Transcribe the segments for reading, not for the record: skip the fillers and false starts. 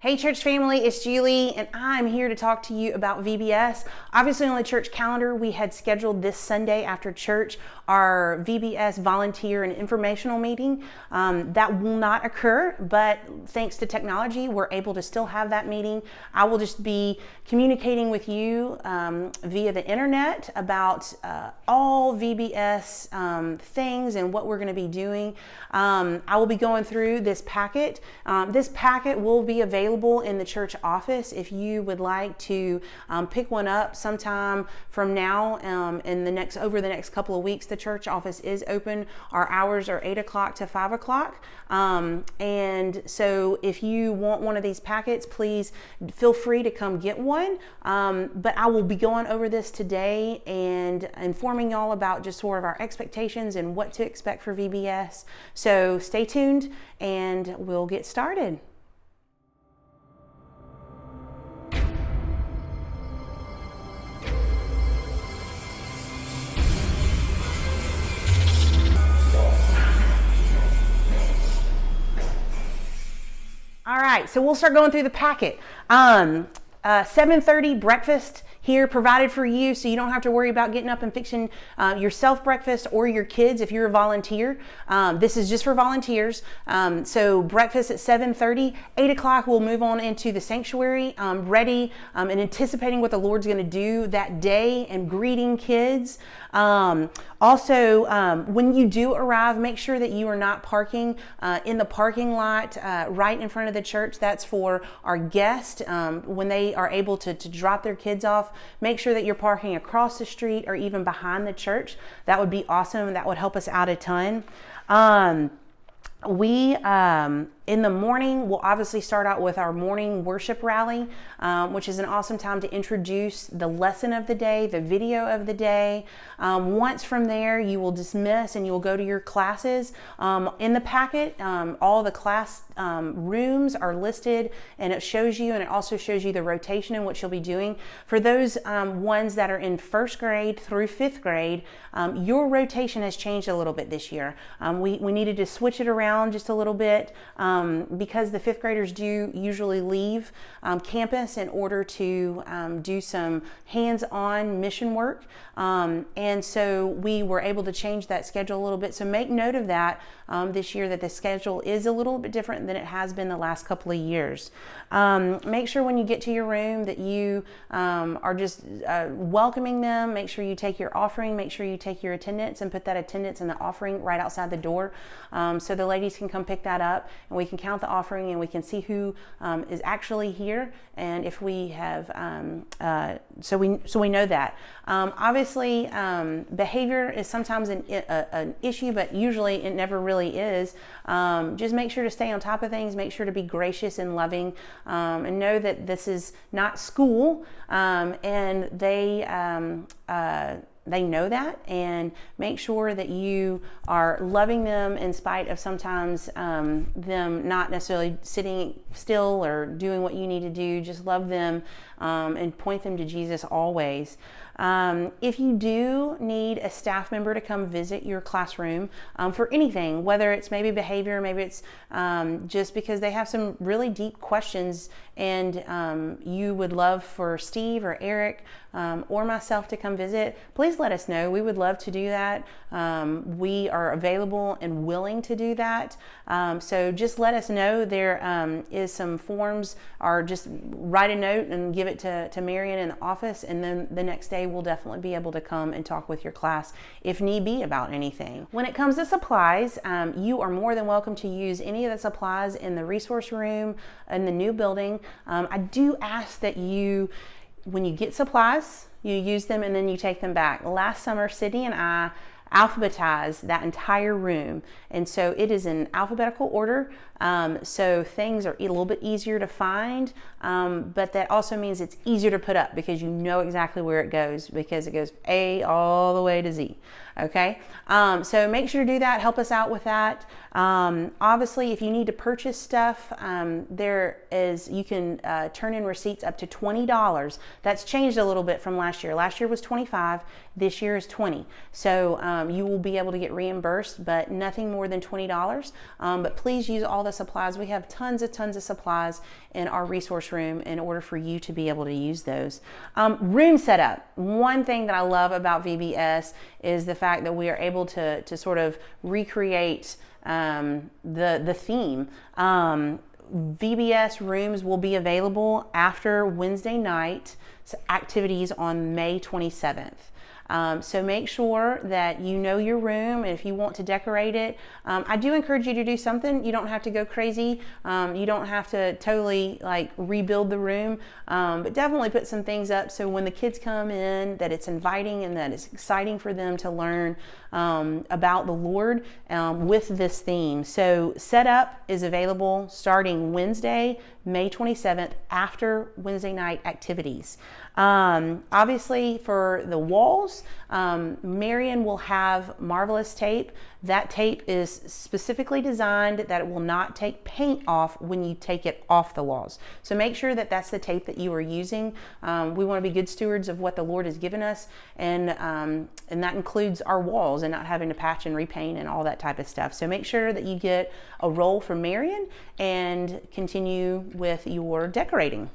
Hey church family, it's Julie and I'm here to talk to you about VBS. Obviously on the church calendar, we had scheduled this Sunday after church our VBS volunteer and informational meeting. That will not occur, but thanks to technology, we're able to still have that meeting. I will just be communicating with you via the internet about all VBS things and what we're going to be doing. I will be going through this packet. This packet will be available in the church office if you would like to pick one up sometime from now over the next couple of weeks. The church office is open. Our hours are 8 o'clock to 5 o'clock. And so if you want one of these packets, please feel free to come get one. But I will be going over this today and informing y'all about just sort of our expectations and what to expect for VBS. So stay tuned and we'll get started. All right, so we'll start going through the packet. 7:30 breakfast here provided for you, so you don't have to worry about getting up and fixing yourself breakfast or your kids if you're a volunteer. This is just for volunteers. So breakfast at 7:30, 8 o'clock we'll move on into the sanctuary, ready and anticipating what the Lord's going to do that day and greeting kids. Also, when you do arrive, make sure that you are not parking in the parking lot right in front of the church. That's for our guests when they are able to drop their kids off. Make sure that you're parking across the street or even behind the church. That would be awesome. That would help us out a ton. In the morning, we'll obviously start out with our morning worship rally, which is an awesome time to introduce the lesson of the day, the video of the day. Once from there, you will dismiss and you will go to your classes. In the packet, all the class rooms are listed, and it shows you, and it also shows you the rotation in what you'll be doing. For those ones that are in first grade through fifth grade, your rotation has changed a little bit this year. We needed to switch it around just a little bit. Because the fifth graders do usually leave campus in order to do some hands-on mission work. And so we were able to change that schedule a little bit. So make note of that this year, that the schedule is a little bit different than it has been the last couple of years. Make sure when you get to your room that you are just welcoming them. Make sure you take your offering. Make sure you take your attendance and put that attendance and the offering right outside the door, so the ladies can come pick that up and we can count the offering and we can see who is actually here, and if we have so we know that. Obviously, behavior is sometimes an issue, but usually it never really is. Just make sure to stay on top of things. Make sure to be gracious and loving, and know that this is not school, and they know that, and make sure that you are loving them in spite of sometimes them not necessarily sitting still or doing what you need to do. Just love them and point them to Jesus always. If you do need a staff member to come visit your classroom for anything, whether it's maybe behavior, maybe it's just because they have some really deep questions and you would love for Steve or Eric or myself to come visit, please let us know. We would love to do that. We are available and willing to do that. So just let us know. There is some forms, or just write a note and give it to Marion in the office, and then the next day we'll definitely be able to come and talk with your class if need be about anything. When it comes to supplies, you are more than welcome to use any of the supplies in the resource room in the new building. I do ask that you, when you get supplies, you use them and then you take them back. Last summer, Sydney and I alphabetized that entire room, and so it is in alphabetical order, so things are a little bit easier to find, but that also means it's easier to put up because you know exactly where it goes, because it goes A all the way to Z. Okay, so make sure to do that. Help us out with that. Obviously, if you need to purchase stuff, you can turn in receipts up to $20. That's changed a little bit from last year. Last year was $25. This year is $20. So you will be able to get reimbursed, but nothing more than $20. But please use all the supplies. We have tons of supplies in our resource room in order for you to be able to use those. Room setup. One thing that I love about VBS is the fact that we are able to sort of recreate the theme. VBS rooms will be available after Wednesday night activities on May 27th. So make sure that you know your room, and if you want to decorate it, I do encourage you to do something. You don't have to go crazy. You don't have to totally like rebuild the room, but definitely put some things up so when the kids come in that it's inviting and that it's exciting for them to learn about the Lord with this theme. So setup is available starting Wednesday, May 27th after Wednesday night activities. Obviously for the walls, Marion will have Marvelous tape. That tape is specifically designed that it will not take paint off when you take it off the walls. So make sure that that's the tape that you are using. We want to be good stewards of what the Lord has given us, and that includes our walls and not having to patch and repaint and all that type of stuff. So make sure that you get a roll from Marion and continue with your decorating.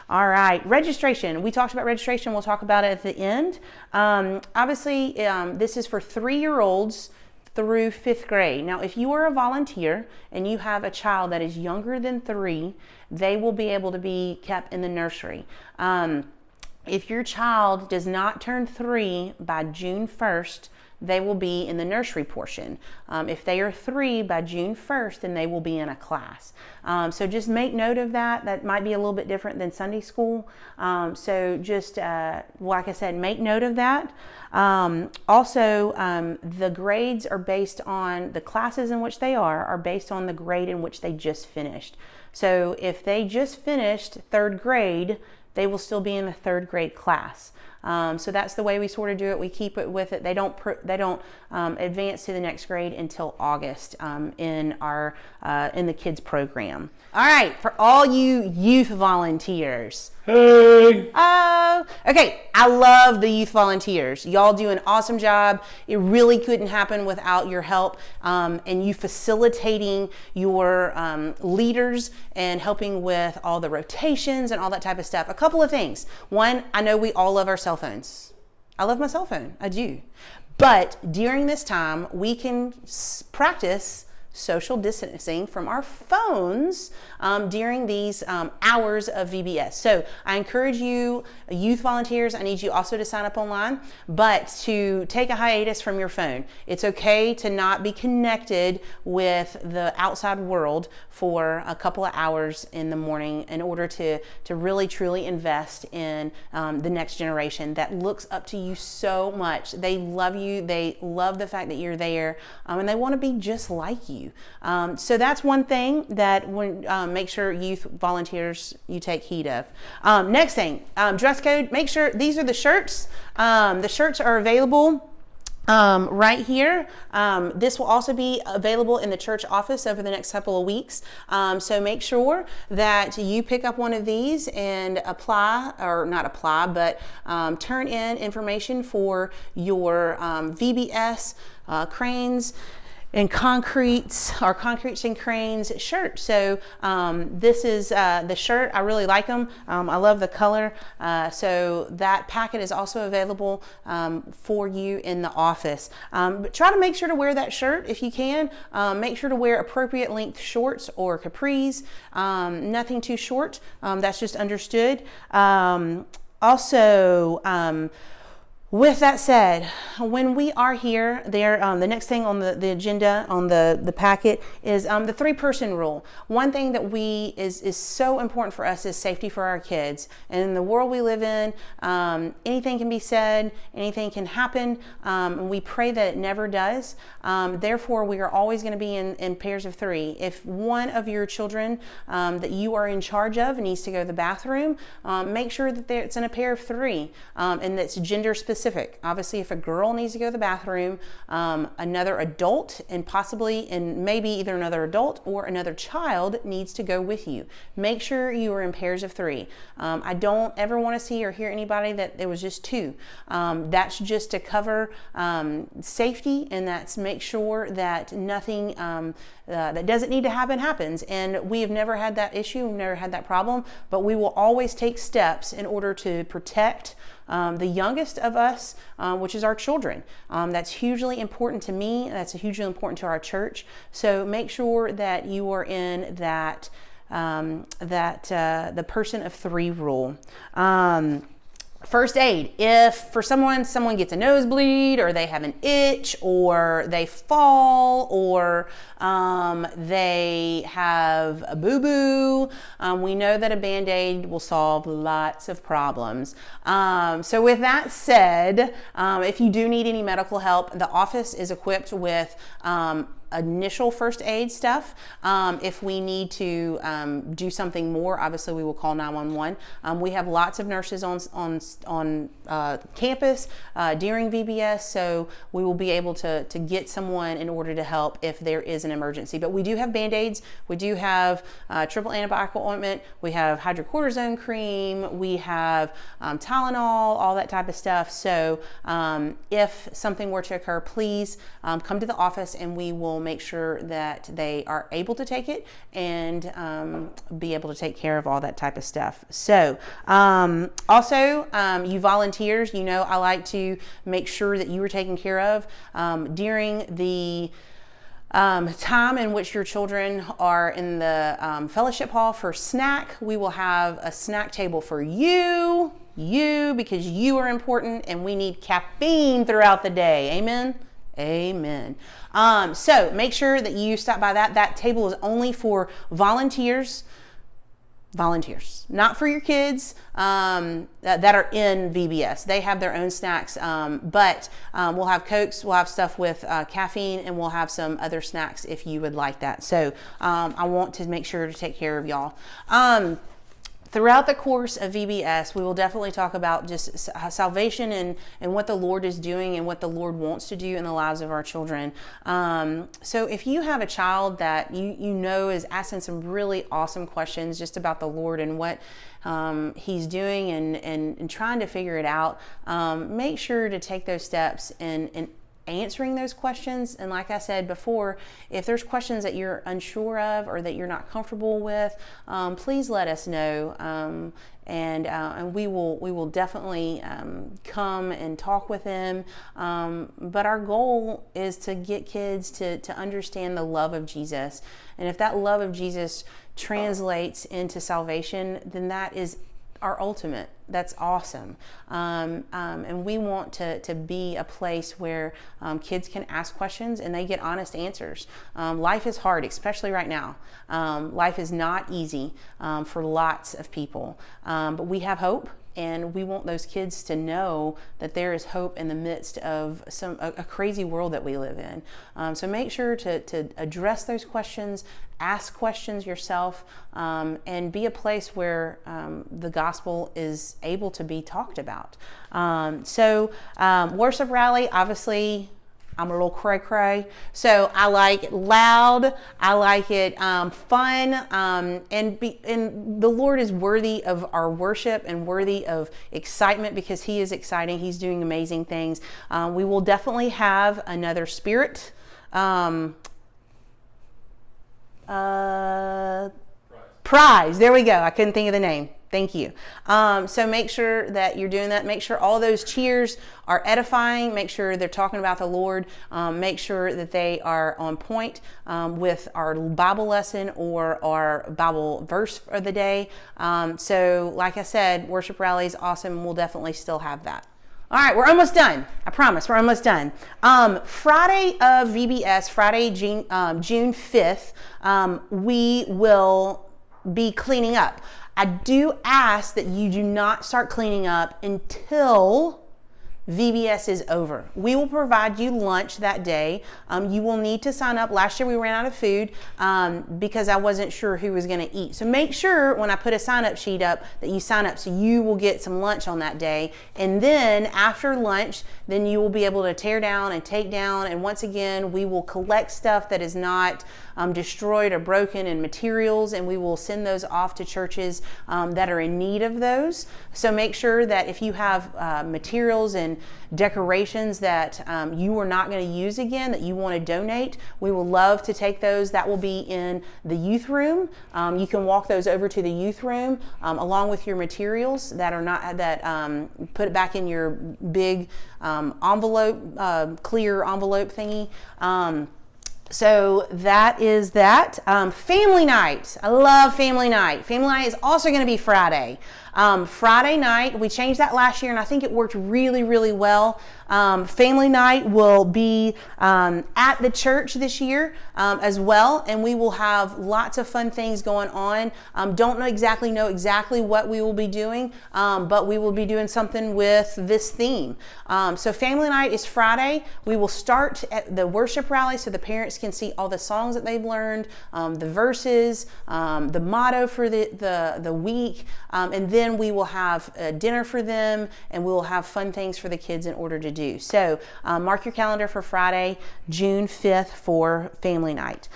All right, registration. We talked about registration. We'll talk about it at the end. Obviously, this is for 3-year-olds through 5th grade. Now, if you are a volunteer and you have a child that is younger than 3, they will be able to be kept in the nursery. If your child does not turn 3 by June 1st, they will be in the nursery portion. If they are 3 by June 1st, then they will be in a class. So just make note of that. That might be a little bit different than Sunday school. So just, like I said, make note of that. Also, the grades are based on, the classes in which they are based on the grade in which they just finished. So if they just finished 3rd grade, they will still be in the 3rd grade class. So that's the way we sort of do it. We keep it with it. They don't advance to the next grade until August in the kids program. All right, for all you youth volunteers. Hey. Okay. I love the youth volunteers. Y'all do an awesome job. It really couldn't happen without your help and you facilitating your leaders and helping with all the rotations and all that type of stuff. A couple of things. One, I know we all love our cell phones. I love my cell phone. I do. But during this time, we can practice social distancing from our phones during these hours of VBS. So I encourage you, youth volunteers, I need you also to sign up online, but to take a hiatus from your phone. It's okay to not be connected with the outside world for a couple of hours in the morning in order to really truly invest in the next generation that looks up to you so much. They love you. They love the fact that you're there, and they want to be just like you. So that's one thing that make sure youth volunteers you take heed of. Next thing, dress code. Make sure these are the shirts. The shirts are available right here. This will also be available in the church office over the next couple of weeks. So make sure that you pick up one of these and turn in information for your VBS cranes and concretes and cranes shirt. So this is the shirt. I really like them. I love the color. So that packet is also available for you in the office. But try to make sure to wear that shirt if you can. Make sure to wear appropriate length shorts or capris. Nothing too short. That's just understood. With that said, when we are here, the next thing on the agenda on the packet is the 3-person rule. One thing that is so important for us is safety for our kids. And in the world we live in, anything can be said, anything can happen. And we pray that it never does. Therefore, we are always going to be in pairs of 3. If one of your children that you are in charge of needs to go to the bathroom, make sure that it's in a pair of 3 and that's gender specific. specific. Obviously, if a girl needs to go to the bathroom, another adult and possibly, and maybe either another adult or another child needs to go with you. Make sure you are in pairs of 3. I don't ever want to see or hear anybody that there was just 2. That's just to cover safety, and that's make sure that nothing that doesn't need to happen happens. And we have never had that issue, we've never had that problem, but we will always take steps in order to protect the youngest of us, which is our children. That's hugely important to me. That's hugely important to our church. So make sure that you are in that the person of 3 rule. First aid. If for someone gets a nosebleed, or they have an itch, or they fall, or they have a boo-boo, we know that a Band-Aid will solve lots of problems. So with that said, if you do need any medical help, the office is equipped with initial first aid stuff. If we need to do something more, obviously we will call 911. We have lots of nurses on campus during VBS, so we will be able to get someone in order to help if there is an emergency. But we do have Band-Aids, we do have triple antibiotic ointment, we have hydrocortisone cream, we have Tylenol, all that type of stuff. So if something were to occur, please come to the office, and we will make sure that they are able to take it and be able to take care of all that type of stuff. So also, you volunteers, you know, I like to make sure that you are taken care of during the time in which your children are in the fellowship hall for snack. We will have a snack table for you, because you are important, and we need caffeine throughout the day. Amen. Amen. So make sure that you stop by that. That table is only for volunteers, not for your kids that are in VBS. They have their own snacks, but we'll have Cokes, we'll have stuff with caffeine, and we'll have some other snacks if you would like that. So I want to make sure to take care of y'all. Throughout the course of VBS, we will definitely talk about just salvation and what the Lord is doing and what the Lord wants to do in the lives of our children. So if you have a child that you know is asking some really awesome questions just about the Lord and what He's doing and trying to figure it out, make sure to take those steps and answering those questions. And like I said before, if there's questions that you're unsure of or that you're not comfortable with, please let us know, and we will definitely come and talk with them. But our goal is to get kids to understand the love of Jesus, and if that love of Jesus translates into salvation, then that is our ultimate. That's awesome. And we want to be a place where kids can ask questions and they get honest answers. Life is hard, especially right now. Life is not easy for lots of people, but we have hope. And we want those kids to know that there is hope in the midst of a crazy world that we live in. So make sure to address those questions, ask questions yourself, and be a place where the gospel is able to be talked about. Worship rally, obviously, I'm a little cray-cray, so I like loud, I like it fun, and the Lord is worthy of our worship and worthy of excitement because He is exciting. He's doing amazing things. We will definitely have another spirit prize. There we go. I couldn't think of the name. Thank you. So make sure that you're doing that. Make sure all those cheers are edifying. Make sure they're talking about the Lord. Make sure that they are on point with our Bible lesson or our Bible verse for the day. So like I said, worship rally is awesome. We'll definitely still have that. All right, we're almost done. I promise, we're almost done. Friday of VBS, Friday, June 5th, we will be cleaning up. I do ask that you do not start cleaning up until VBS is over. We will provide you lunch that day. You will need to sign up. Last year we ran out of food because I wasn't sure who was going to eat. So make sure when I put a sign up sheet up that you sign up so you will get some lunch on that day. And then after lunch, then you will be able to tear down and take down. And once again, we will collect stuff that is not destroyed or broken and materials, and we will send those off to churches that are in need of those. So make sure that if you have materials and decorations that you are not going to use again, that you want to donate, we will love to take those. That will be in the youth room. You can walk those over to the youth room along with your materials that are not, put it back in your big envelope, clear envelope thingy. So that is that. Family night. I love family night. Family night is also going to be Friday. Friday night, we changed that last year and I think it worked really, really well. Family night will be at the church this year as well, and we will have lots of fun things going on. Don't know exactly what we will be doing, but we will be doing something with this theme. So family night is Friday. We will start at the worship rally so the parents can see all the songs that they've learned, the verses, the motto for the week, and then we will have a dinner for them, and we will have fun things for the kids in order to do. So mark your calendar for Friday, June 5th for family night.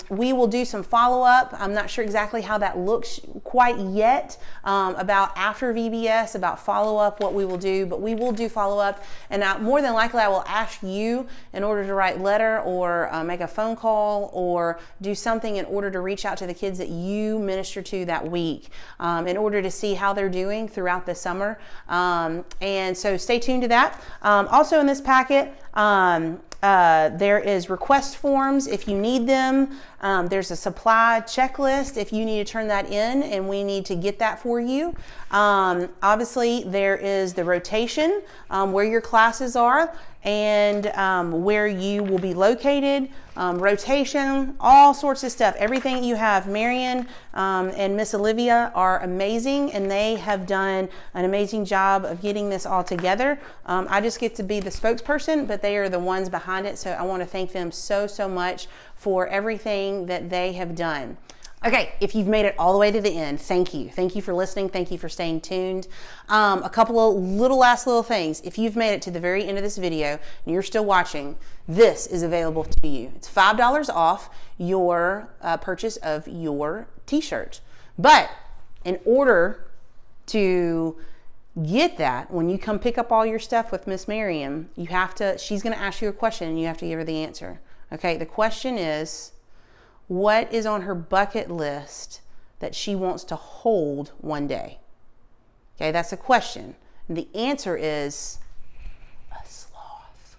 We will do some follow-up. I'm not sure exactly how that looks quite yet about after VBS, about follow-up, what we will do, but we will do follow-up, and more than likely I will ask you in order to write letter or make a phone call or do something in order to reach out to the kids that you minister to that week in order to see how they're doing throughout the summer. And so stay tuned to that. Also in this packet, there is request forms if you need them. There's a supply checklist if you need to turn that in, and we need to get that for you. Obviously, there is the rotation, where your classes are and where you will be located, rotation, all sorts of stuff. Everything you have. Marion and Miss Olivia are amazing, and they have done an amazing job of getting this all together. I just get to be the spokesperson, but they are the ones behind it, so I want to thank them so much for everything that they have done. Okay, if you've made it all the way to the end, thank you. Thank you for listening. Thank you for staying tuned. A couple of last little things. If you've made it to the very end of this video and you're still watching, this is available to you. It's $5 off your purchase of your t-shirt. But in order to get that, when you come pick up all your stuff with Miss Miriam, she's going to ask you a question and you have to give her the answer. Okay, the question is, what is on her bucket list that she wants to hold one day? Okay, that's a question. And the answer is a sloth.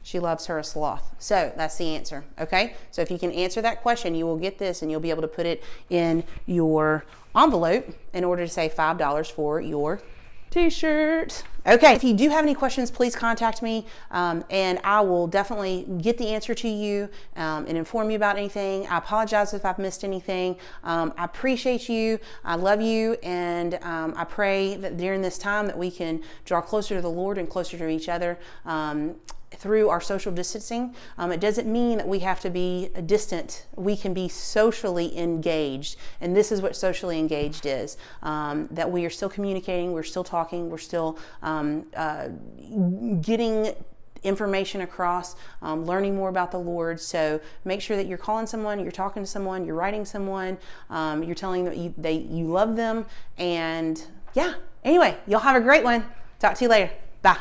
She loves her a sloth. So that's the answer. Okay, so if you can answer that question, you will get this and you'll be able to put it in your envelope in order to save $5 for your t-shirt. Okay, if you do have any questions, please contact me and I will definitely get the answer to you and inform you about anything. I apologize if I've missed anything. I appreciate you. I love you, and I pray that during this time that we can draw closer to the Lord and closer to each other through our social distancing. It doesn't mean that we have to be distant. We can be socially engaged, and this is what socially engaged is, that we are still communicating, we're still talking, we're still getting information across, learning more about the Lord. So make sure that you're calling someone, you're talking to someone, you're writing someone, you're telling them that you love them, and yeah. Anyway, y'all have a great one. Talk to you later. Bye.